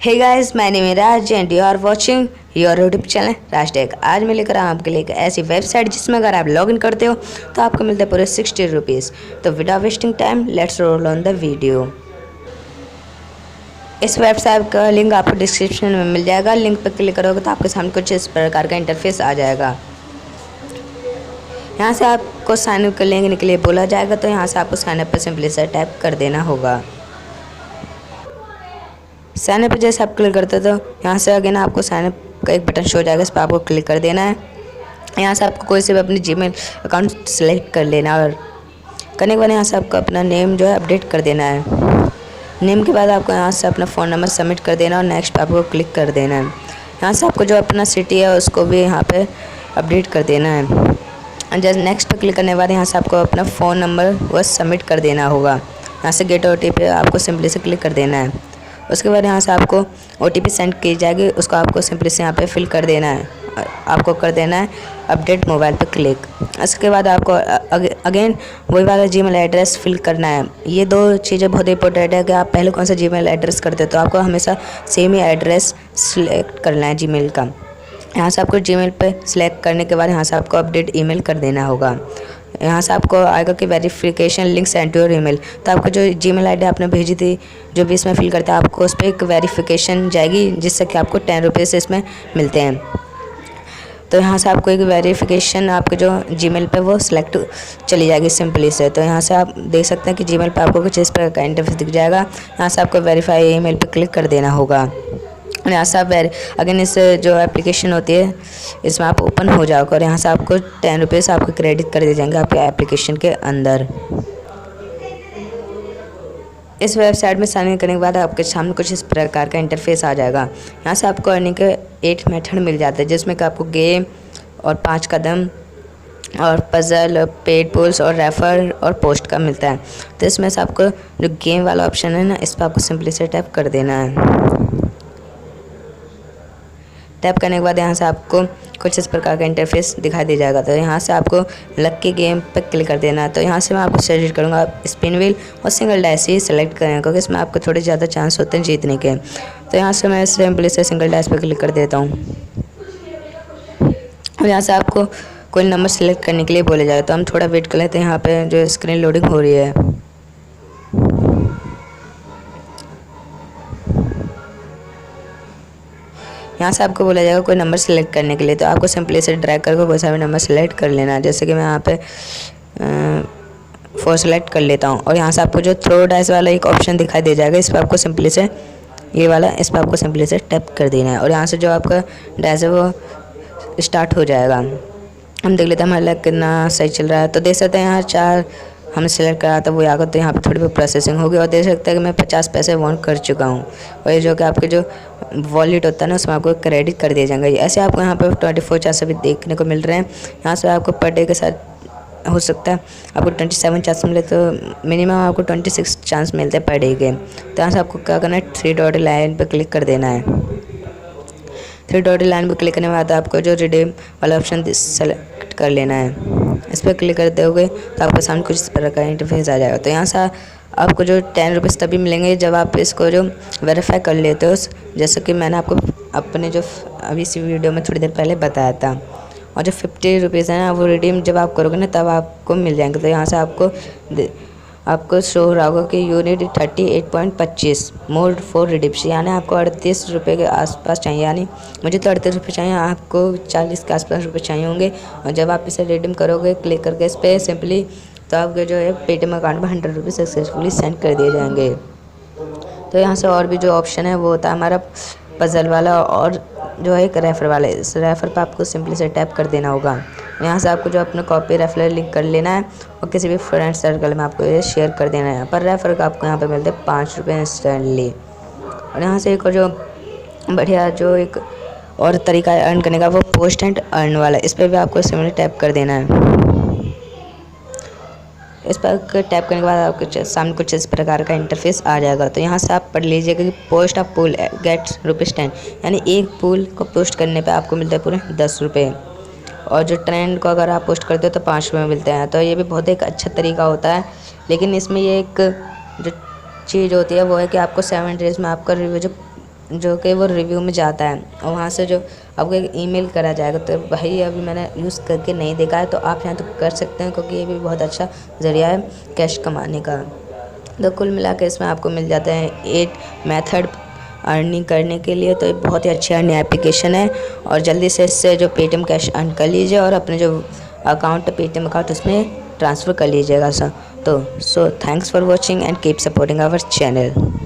Hey guys, my name is Raj and you are watching your YouTube channel RajTech. आज मैं लेकर आया आपके लिए एक ऐसी वेबसाइट जिसमें अगर आप लॉगिन करते हो तो आपको मिलता है पूरे 60 रुपीज़। तो without wasting time let's roll on the video. इस वेबसाइट का लिंक आपको डिस्क्रिप्शन में मिल जाएगा। लिंक पर क्लिक करोगे तो आपके सामने कुछ इस प्रकार का इंटरफेस आ जाएगा। यहाँ से आपको साइनअप कर लेने के लिए बोला जाएगा, तो यहाँ से आपको साइनअप पर सिंपली से टैप कर देना होगा। साइनअप पर जैसे आप क्लिक करते हो तो यहाँ से अगेन आपको साइनअप का एक बटन शो हो जाएगा, इस पर आपको क्लिक कर देना है। यहाँ से आपको कोई से भी अपनी जीमेल अकाउंट सेलेक्ट कर लेना और करने के बाद यहाँ से आपको अपना नेम जो है अपडेट कर देना है। नेम के बाद आपको यहाँ से अपना फ़ोन नंबर सबमिट कर देना और नेक्स्ट पे आपको क्लिक कर देना है। यहाँ से आपको जो अपना सिटी है उसको भी यहाँ पे अपडेट कर देना है। जैसे नेक्स्ट पे क्लिक करने के बाद यहाँ से आपको अपना फ़ोन नंबर वो सबमिट कर देना होगा। यहाँ से गेट OTP आपको सिंपली से क्लिक कर देना है। उसके बाद यहाँ से आपको OTP सेंड की जाएगी, उसको आपको सिंपली से यहाँ पे फिल कर देना है। आपको कर देना है अपडेट मोबाइल पे क्लिक। उसके बाद आपको अगेन वही वाला जीमेल एड्रेस फिल करना है। ये दो चीज़ें बहुत इंपॉर्टेंट है कि आप पहले कौन सा जीमेल एड्रेस करते हो, तो आपको हमेशा सेम ही एड्रेस सिलेक्ट करना है जीमेल का। यहाँ से आपको जीमेल पे सिलेक्ट करने के बाद यहाँ से आपको अपडेट ईमेल कर देना होगा। यहाँ से आपको आएगा कि verification link send to your email, तो आपको जो जीमेल आईडी आपने भेजी थी जो भी इसमें फिल करता है आपको उस पर एक वेरिफिकेशन जाएगी, जिससे कि आपको 10 रुपीज़ इसमें मिलते हैं। तो यहाँ से आपको एक वेरिफिकेशन आपके जो जीमेल पे वो सिलेक्ट चली जाएगी सिंपली से। तो यहाँ से आप देख सकते हैं कि जीमेल पे आपको कुछ इस प्रकार का इंटरफेस दिख जाएगा। यहाँ से आपको वेरीफाई ईमेल पे क्लिक कर देना होगा और यहाँ से आप अगेन इस जो एप्लीकेशन होती है इसमें आप ओपन हो जाओगे और यहाँ से आपको 10 रुपीज़ आपको क्रेडिट कर दिए जाएंगे आपके एप्लीकेशन के अंदर। इस वेबसाइट में साइन इन करने के बाद आपके सामने कुछ इस प्रकार का इंटरफेस आ जाएगा। यहाँ से आपको अर्निंग के 8 मेथड मिल जाते हैं, जिसमें कि आपको गेम और 5 कदम और पज़ल, पेड पुल्स और रेफर और पोस्ट का मिलता है। तो इसमें से आपको जो गेम वाला ऑप्शन है ना, इस पर आपको सिंपली से टैप कर देना है। टैप करने के बाद यहाँ से आपको कुछ इस प्रकार का इंटरफेस दिखाई दे जाएगा। तो यहाँ से आपको लक्की गेम पर क्लिक कर देना है। तो यहाँ से मैं आपको सजेस्ट करूँगा आप स्पिन व्हील और सिंगल डाइस ही सेलेक्ट करें, क्योंकि इसमें आपको थोड़े ज़्यादा चांस होते हैं जीतने के। तो यहाँ से मैं सिंपली से सिंगल डाइस पर क्लिक कर देता हूँ और यहाँ से आपको कोई नंबर सेलेक्ट करने के लिए बोले जाएगा। तो हम थोड़ा वेट कर लेते हैं, यहाँ पर जो स्क्रीन लोडिंग हो रही है। यहाँ से आपको बोला जाएगा कोई नंबर सेलेक्ट करने के लिए, तो आपको सिंपली से ड्रैग करके कोई सा भी नंबर सेलेक्ट कर लेना है। जैसे कि मैं यहाँ पे 4 सेलेक्ट कर लेता हूँ और यहाँ से आपको जो थ्रो डाइस वाला एक ऑप्शन दिखाई दे जाएगा, इस पर आपको सिंपली से ये वाला इस पर आपको सिंपली से टैप कर देना है और यहाँ से जो आपका डाइस है वो स्टार्ट हो जाएगा। हम देख लेते हैं हमारा लक कितना सही चल रहा है। तो देख सकते हैं यहाँ 4 हमने सेलेक्ट करा था वो आ गया, तो यहाँ पे थोड़ी बहुत प्रोसेसिंग होगी और देख सकते हैं कि मैं 50 पैसे वॉन कर चुका हूँ। और ये जो कि आपके जो वॉलेट होता है ना उसमें आपको क्रेडिट कर दिया जाएगा। ऐसे आपको यहाँ पे 24 चांस भी देखने को मिल रहे हैं। यहाँ से आपको पर डे के साथ हो सकता है आपको 27 चांस मिले, तो मिनिमम आपको 26 चांस मिलते हैं पर डे के। तो यहाँ से आपको क्या करना है, 3 डॉट लाइन पर क्लिक कर देना है। 3 डॉट लाइन पर क्लिक करने के बाद आपको जो रिडीम वाला ऑप्शन सेलेक्ट कर लेना है। इस पर क्लिक करते हुए तो आपके सामने कुछ इस प्रकार का इंटरफेस आ जाएगा। तो यहाँ से आपको जो 10 रुपीज़ तभी मिलेंगे जब आप इसको जो वेरीफाई कर लेते हो, जैसे कि मैंने आपको अपने जो अभी इसी वीडियो में थोड़ी देर पहले बताया था। और जो 50 रुपीज़ है ना वो रिडीम जब आप करोगे ना तब आपको मिल जाएंगे। तो यहाँ से आपको शो हो रहा होगा कि यूनिट 38.25 मोर फॉर रिडीम्स, यानी आपको 38 रुपये के आसपास चाहिए। यानी मुझे तो 38 रुपये चाहिए, आपको 40 के आसपास रुपये चाहिए होंगे। और जब आप इसे रिडीम करोगे क्लिक करके इस पर सिंपली, तो आपके जो है पेटीएम अकाउंट में 100 रुपये सक्सेसफुली सेंड कर दिए जाएंगे। तो यहाँ से और भी जो ऑप्शन है वो होता है हमारा पज़ल वाला और जो है एक रेफ़र वाला। इस रेफ़र पर आपको सिंपली से टैप कर देना होगा। यहाँ से आपको जो अपना कॉपी रेफरल लिंक कर लेना है और किसी भी फ्रेंड सर्कल में आपको ये शेयर कर देना है। पर रेफर का आपको यहाँ पे मिलते हैं 5 रुपये इंस्टेंटली। और यहाँ से एक और जो बढ़िया जो एक और तरीका है अर्न करने का, वो पोस्ट एंड अर्न वाला। इस पर भी आपको सिंपली टैप कर देना है। इस पर टैप करने के बाद आपके सामने कुछ इस प्रकार का इंटरफेस आ जाएगा। तो यहाँ से आप पढ़ लीजिएगा कि पोस्ट ऑफ पुल गेट्स ₹10, यानी एक पुल को पोस्ट करने पे आपको मिलता है पूरे 10 रुपये। और जो ट्रेंड को अगर आप पोस्ट करते हो तो 5 रुपये मिलते हैं। तो ये भी बहुत एक अच्छा तरीका होता है, लेकिन इसमें ये एक जो चीज़ होती है वो है कि आपको 7 डेज़ में आपका जो जो कि वो रिव्यू में जाता है और वहाँ से जो आपको एक ईमेल करा जाएगा। तो भाई अभी मैंने यूज़ करके नहीं देखा है, तो आप यहाँ तो कर सकते हैं, क्योंकि ये भी बहुत अच्छा ज़रिया है कैश कमाने का। तो कुल मिला के इसमें आपको मिल जाते हैं 8 मेथड अर्निंग करने के लिए। तो ये बहुत ही अच्छी अर्निंग एप्लीकेशन है और जल्दी से इससे जो पेटीएम कैश अर्न कर लीजिए और अपने जो अकाउंट है पेटीएम अकाउंट उसमें ट्रांसफ़र कर लीजिएगा सर। तो so thanks for watching and keep supporting our channel.